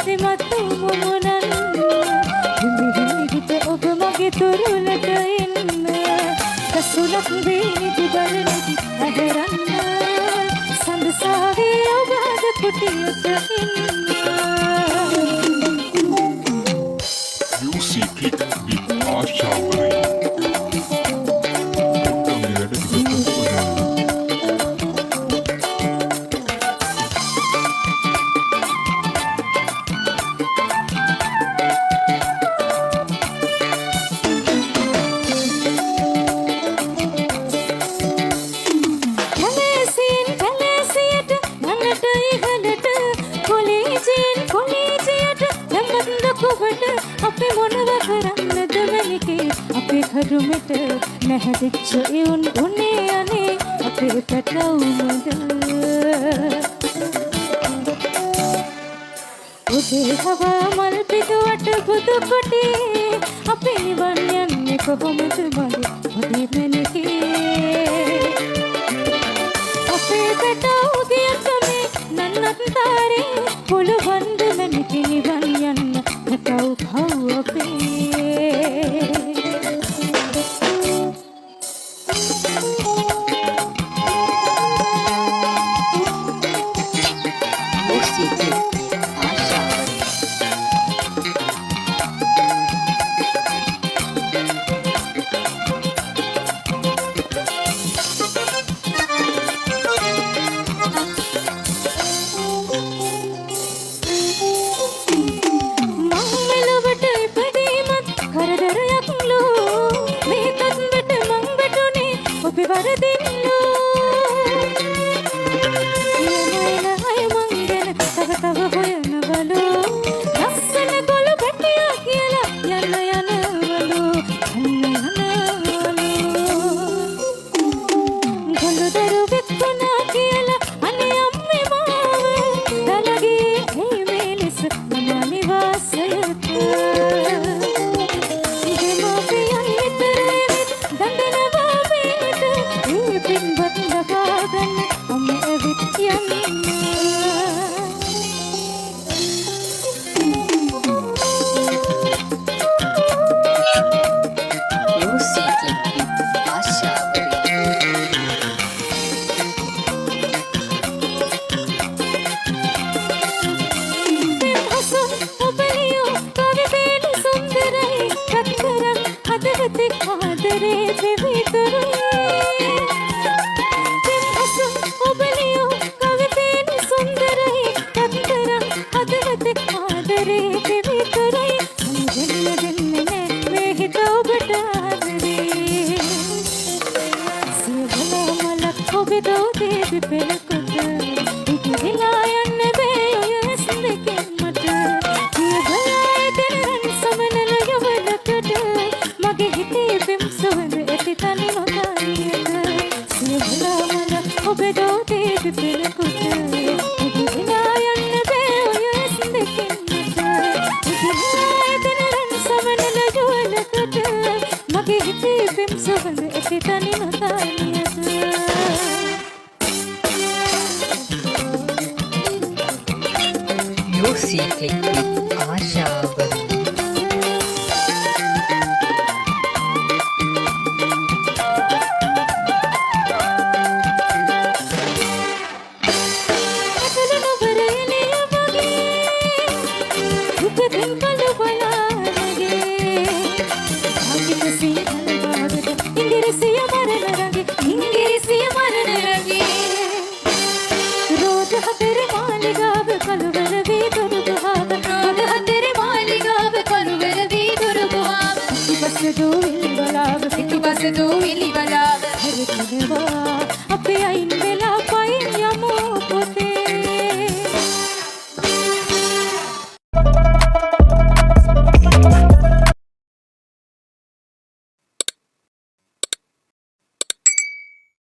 අසිමත් මුමුණන් හිමිහිමිහිට ඔබ මගේ තුරුලට එන්න දසුලක් වේනිදි බලනිදි ඇහැරන්න සඳසාවේ ඔබ අද කුටියට එන්න Music with ආශාවරි අපේ මොනව කරන්නද මැනිකේ අපේ කරුමට නැහැදිච්ච එවුන් උනේ අනේ අපේ පැටවුමද උදේ හවා මල් පිටුවට බුදු කොටේ අපේ නිවන් යන්නේ කොහොමද මගේ ඔබේ මැනිකේ අපේ පැටවුගේ අතමේ නන්නත් තාරේ පුළුවන්ද මැනිකේ නිවන් යන්න Kau kau api Musik Asyawari වරදින්නු යනයින අය මංගෙන තව තව හොයනවලු ලස්සන කොළු පැටියා කියලා යන්න යනවලු ගොළු දරුවෙක් වුණා කියලා අනේ අම්මේ මාව දලගේ හේ මේ ලෙස මම නිවාසයට දෙමාපියන් විතර එවිත් දඬනවා පින්වත් ලබාගන්න අම්ම ඇවිත් යන්න Musik Asyawari හසන් ඔබලියෝ කවි වේලු සුන්දරයි කතරම් හදවතේ ආදරේ දෙවිතුරුයි Musik Asyawari do ili balava,